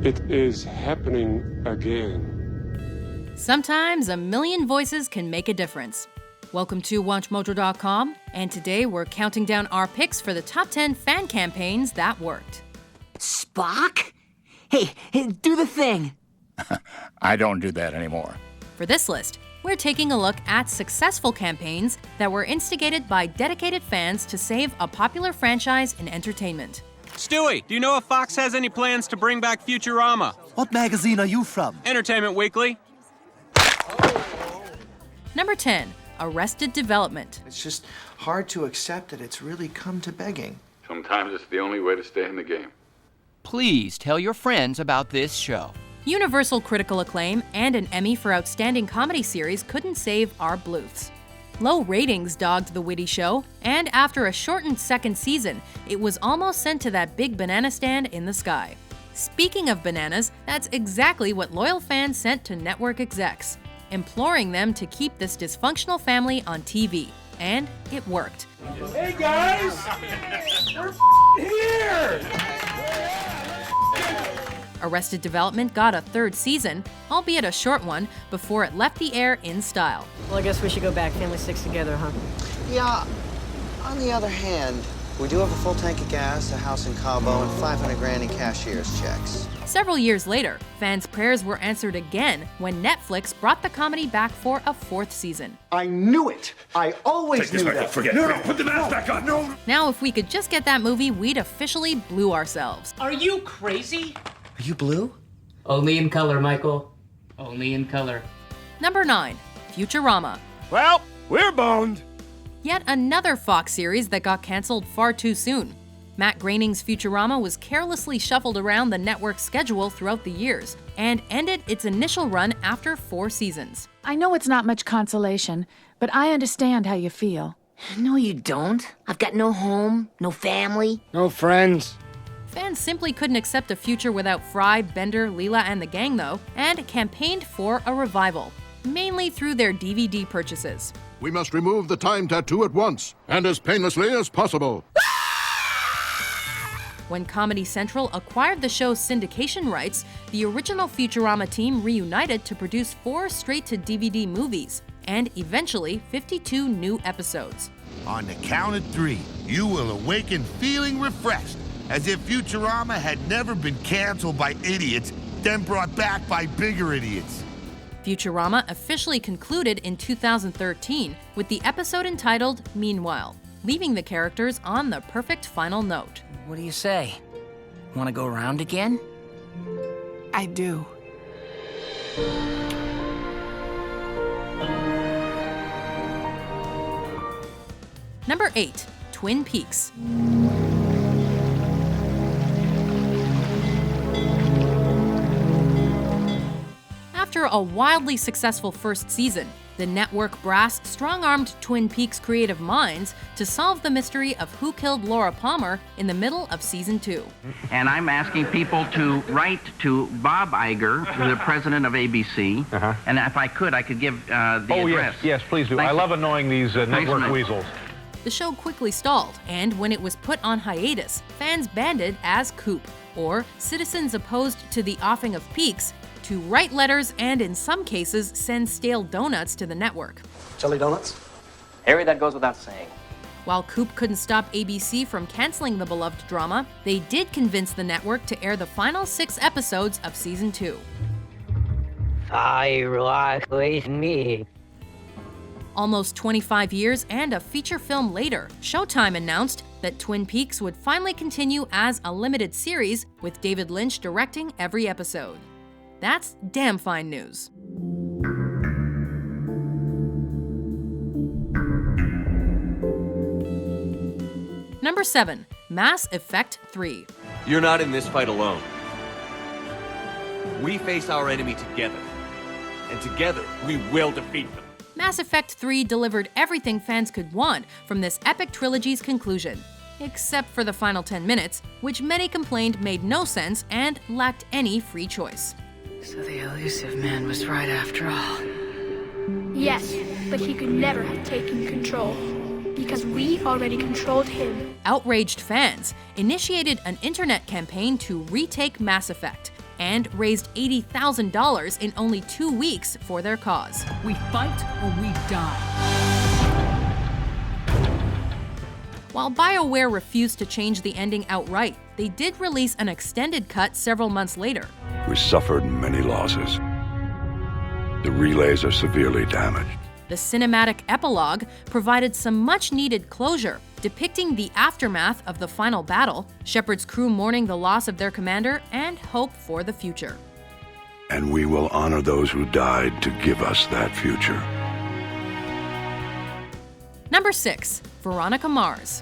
It is happening again. Sometimes a million voices can make a difference. Welcome to WatchMojo.com, and today we're counting down our picks for the top 10 fan campaigns that worked. Spock? Hey, do the thing. I don't do that anymore. For this list, we're taking a look at successful campaigns that were instigated by dedicated fans to save a popular franchise in entertainment. Stewie, do you know if Fox has any plans to bring back Futurama? What magazine are you from? Entertainment Weekly. Number 10, Arrested Development. It's just hard to accept that it's really come to begging. Sometimes it's the only way to stay in the game. Please tell your friends about this show. Universal critical acclaim and an Emmy for Outstanding Comedy Series couldn't save our Bluths. Low ratings dogged the witty show, and after a shortened second season, it was almost sent to that big banana stand in the sky. Speaking of bananas, that's exactly what loyal fans sent to network execs, imploring them to keep this dysfunctional family on TV. And it worked. Hey guys! We're here! Arrested Development got a third season, albeit a short one, before it left the air in style. Well, I guess we should go back. Family sticks together, huh? Yeah, on the other hand, we do have a full tank of gas, a house in Cabo, and 500 grand in cashier's checks. Several years later, fans' prayers were answered again when Netflix brought the comedy back for a fourth season. I knew it! I always knew that! Forget it. Put the mask back on! No! Now, if we could just get that movie, we'd officially blue ourselves. Are you crazy? Are you blue? Only in color, Michael. Only in color. Number 9, Futurama. Well, we're boned! Yet another Fox series that got canceled far too soon. Matt Groening's Futurama was carelessly shuffled around the network's schedule throughout the years and ended its initial run after 4 seasons. I know it's not much consolation, but I understand how you feel. No, you don't. I've got no home, no family. No friends. Fans simply couldn't accept a future without Fry, Bender, Leela, and the gang, though, and campaigned for a revival, mainly through their DVD purchases. We must remove the time tattoo at once, and as painlessly as possible. When Comedy Central acquired the show's syndication rights, the original Futurama team reunited to produce 4 straight-to-DVD movies, and eventually 52 new episodes. On the count of 3, you will awaken feeling refreshed, as if Futurama had never been canceled by idiots, then brought back by bigger idiots. Futurama officially concluded in 2013 with the episode entitled Meanwhile, leaving the characters on the perfect final note. What do you say? Want to go around again? I do. Number 8, Twin Peaks. After a wildly successful first season, the network brass strong-armed Twin Peaks creative minds to solve the mystery of who killed Laura Palmer in the middle of season 2. And I'm asking people to write to Bob Iger, the president of ABC, and if I could give the address. Yes, please do. I love annoying these network weasels. The show quickly stalled, and when it was put on hiatus, fans banded as Coop, or citizens opposed to the offing of Peaks, to write letters and, in some cases, send stale donuts to the network. Jelly donuts? Harry, that goes without saying. While Coop couldn't stop ABC from canceling the beloved drama, they did convince the network to air the final 6 episodes of season 2. Firefly me. Almost 25 years and a feature film later, Showtime announced that Twin Peaks would finally continue as a limited series, with David Lynch directing every episode. That's damn fine news. Number 7, Mass Effect 3. You're not in this fight alone. We face our enemy together, and together we will defeat them. Mass Effect 3 delivered everything fans could want from this epic trilogy's conclusion, except for the final 10 minutes, which many complained made no sense and lacked any free choice. So the elusive man was right after all. Yes, but he could never have taken control, because we already controlled him. Outraged fans initiated an internet campaign to retake Mass Effect, and raised $80,000 in only 2 weeks for their cause. We fight or we die. While BioWare refused to change the ending outright, they did release an extended cut several months later. We suffered many losses. The relays are severely damaged. The cinematic epilogue provided some much-needed closure, depicting the aftermath of the final battle, Shepard's crew mourning the loss of their commander, and hope for the future. And we will honor those who died to give us that future. Number 6. Veronica Mars.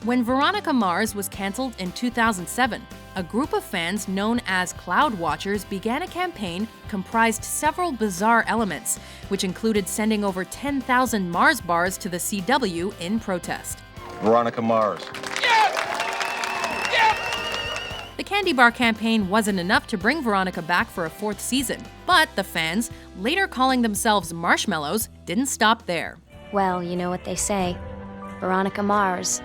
When Veronica Mars was canceled in 2007, a group of fans known as Cloud Watchers began a campaign comprised several bizarre elements, which included sending over 10,000 Mars bars to the CW in protest. Veronica Mars. The candy bar campaign wasn't enough to bring Veronica back for a 4th season, but the fans, later calling themselves Marshmallows, didn't stop there. Well, you know what they say. Veronica Mars.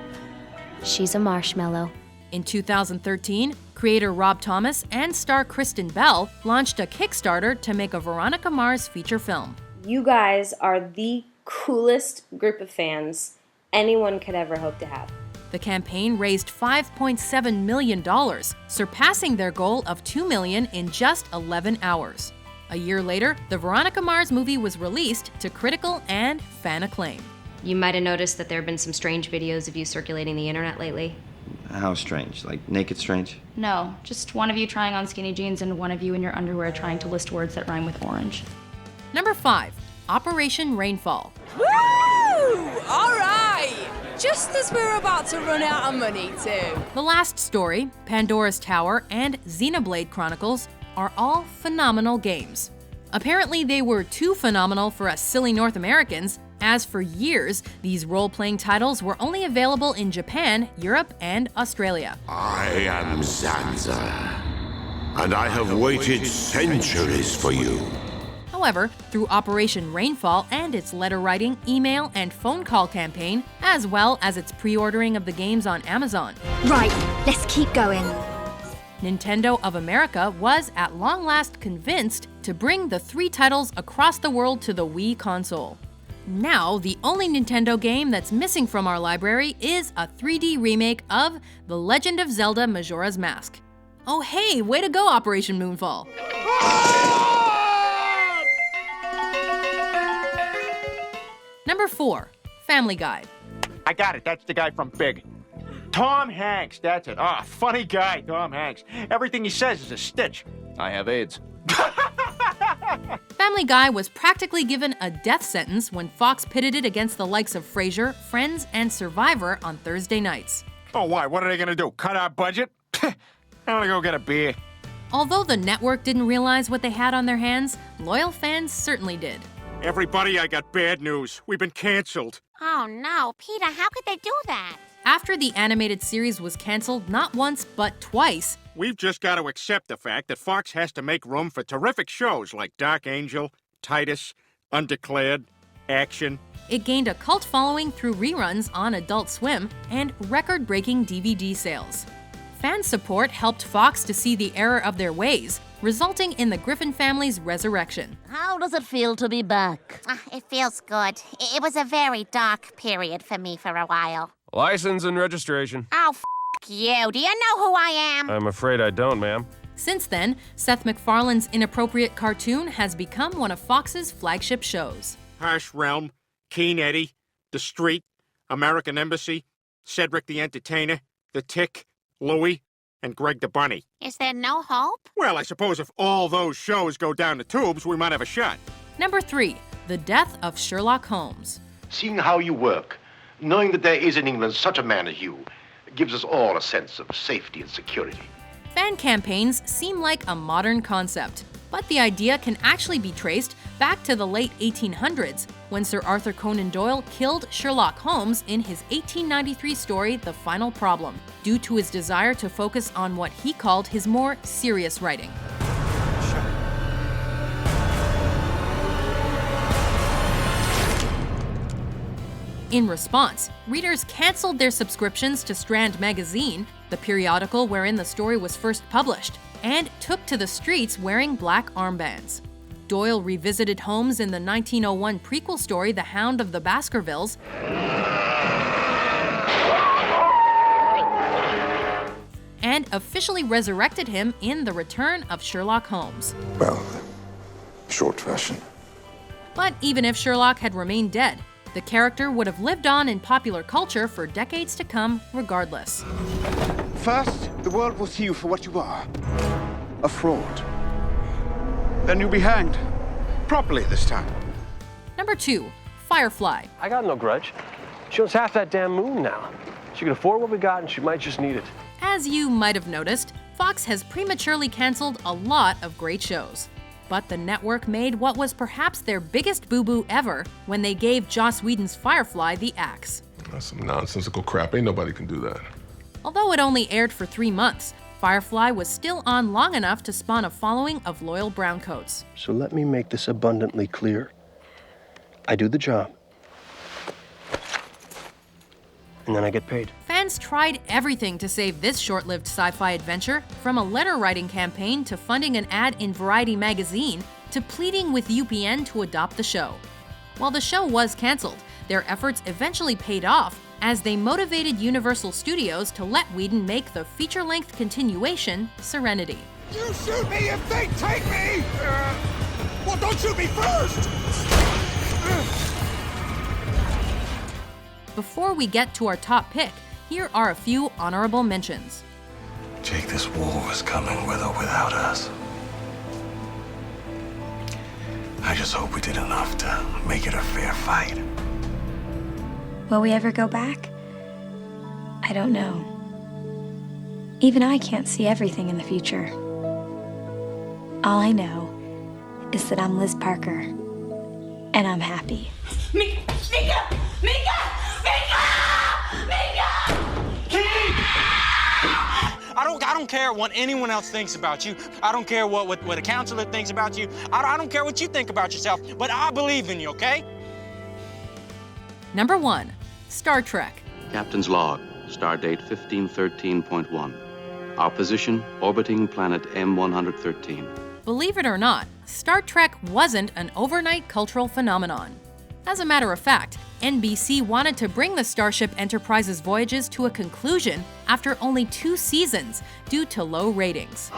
She's a marshmallow. In 2013, creator Rob Thomas and star Kristen Bell launched a Kickstarter to make a Veronica Mars feature film. You guys are the coolest group of fans anyone could ever hope to have. The campaign raised $5.7 million, surpassing their goal of $2 million in just 11 hours. A year later, the Veronica Mars movie was released to critical and fan acclaim. You might have noticed that there have been some strange videos of you circulating the internet lately. How strange? Like naked strange? No, just one of you trying on skinny jeans and one of you in your underwear trying to list words that rhyme with orange. Number 5. Operation Rainfall. Woo! All right! Just as we're about to run out of money, too. The Last Story, Pandora's Tower, and Xenoblade Chronicles are all phenomenal games. Apparently, they were too phenomenal for us silly North Americans, as for years, these role-playing titles were only available in Japan, Europe, and Australia. I am Zanza, and I have waited centuries for you. However, through Operation Rainfall and its letter-writing, email, and phone call campaign, as well as its pre-ordering of the games on Amazon. Right, let's keep going. Nintendo of America was at long last convinced to bring the 3 titles across the world to the Wii console. Now, the only Nintendo game that's missing from our library is a 3D remake of The Legend of Zelda Majora's Mask. Oh hey, way to go, Operation Moonfall! Number 4. Family Guy. I got it, that's the guy from Big. Tom Hanks, that's it. Ah, funny guy, Tom Hanks. Everything he says is a stitch. I have AIDS. Family Guy was practically given a death sentence when Fox pitted it against the likes of Frasier, Friends, and Survivor on Thursday nights. Oh, why? What are they gonna do? Cut our budget? I wanna go get a beer. Although the network didn't realize what they had on their hands, loyal fans certainly did. Everybody, I got bad news. We've been canceled. Oh no, Peter, how could they do that? After the animated series was canceled not once but twice, we've just got to accept the fact that Fox has to make room for terrific shows like Dark Angel, Titus, Undeclared, Action. It gained a cult following through reruns on Adult Swim and record-breaking DVD sales. Fan support helped Fox to see the error of their ways, resulting in the Griffin family's resurrection. How does it feel to be back? It feels good. It was a very dark period for me for a while. License and registration. Oh, you. Do you know who I am? I'm afraid I don't, ma'am. Since then, Seth MacFarlane's inappropriate cartoon has become one of Fox's flagship shows. Harsh Realm, Keen Eddie, The Street, American Embassy, Cedric the Entertainer, The Tick, Louie, and Greg the Bunny. Is there no hope? Well, I suppose if all those shows go down the tubes, we might have a shot. Number 3. The Death of Sherlock Holmes. Seeing how you work, knowing that there is in England such a man as you, gives us all a sense of safety and security. Fan campaigns seem like a modern concept, but the idea can actually be traced back to the late 1800s, when Sir Arthur Conan Doyle killed Sherlock Holmes in his 1893 story The Final Problem, due to his desire to focus on what he called his more serious writing. In response, readers canceled their subscriptions to Strand magazine, the periodical wherein the story was first published, and took to the streets wearing black armbands. Doyle revisited Holmes in the 1901 prequel story The Hound of the Baskervilles, and officially resurrected him in The Return of Sherlock Holmes. Well, short version. But even if Sherlock had remained dead, the character would have lived on in popular culture for decades to come regardless. First, the world will see you for what you are. A fraud. Then you'll be hanged. Properly this time. Number 2. Firefly. I got no grudge. She owns half that damn moon now. She can afford what we got and she might just need it. As you might have noticed, Fox has prematurely canceled a lot of great shows. But the network made what was perhaps their biggest boo-boo ever when they gave Joss Whedon's Firefly the axe. That's some nonsensical crap. Ain't nobody can do that. Although it only aired for 3 months, Firefly was still on long enough to spawn a following of loyal browncoats. So let me make this abundantly clear. I do the job. And then I get paid. Fans tried everything to save this short-lived sci-fi adventure, from a letter-writing campaign to funding an ad in Variety magazine to pleading with UPN to adopt the show. While the show was canceled, their efforts eventually paid off as they motivated Universal Studios to let Whedon make the feature-length continuation, Serenity. You shoot me if they take me! Well, don't shoot me first! Before we get to our top pick, here are a few honorable mentions. Jake, this war is coming with or without us. I just hope we did enough to make it a fair fight. Will we ever go back? I don't know. Even I can't see everything in the future. All I know is that I'm Liz Parker, and I'm happy. Mika! Mika! Mika! I don't care what anyone else thinks about you. I don't care what a counselor thinks about you. I don't care what you think about yourself, but I believe in you, okay? Number 1. Star Trek. Captain's log, stardate 1513.1. Our position, orbiting planet M113. Believe it or not, Star Trek wasn't an overnight cultural phenomenon. As a matter of fact, NBC wanted to bring the Starship Enterprise's voyages to a conclusion after only 2 seasons due to low ratings.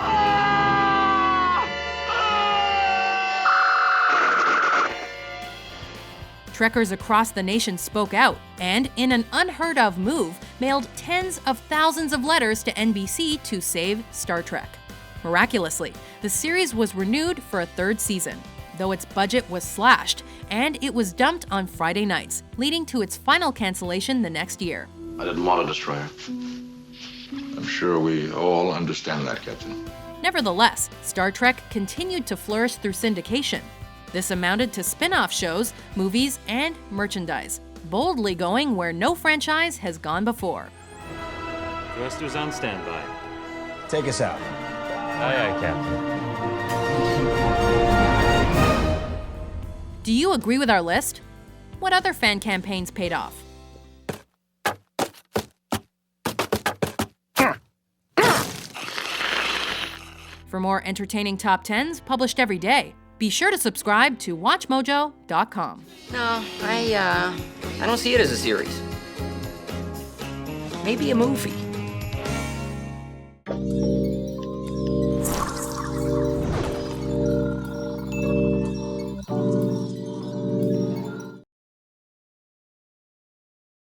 Trekkers across the nation spoke out and, in an unheard-of move, mailed tens of thousands of letters to NBC to save Star Trek. Miraculously, the series was renewed for a 3rd season, though its budget was slashed, and it was dumped on Friday nights, leading to its final cancellation the next year. I didn't want a destroyer. I'm sure we all understand that, Captain. Nevertheless, Star Trek continued to flourish through syndication. This amounted to spin-off shows, movies, and merchandise, boldly going where no franchise has gone before. Thrusters on standby. Take us out. Aye, aye, Captain. Do you agree with our list? What other fan campaigns paid off? For more entertaining top 10s published every day, be sure to subscribe to WatchMojo.com. No, I don't see it as a series. Maybe a movie.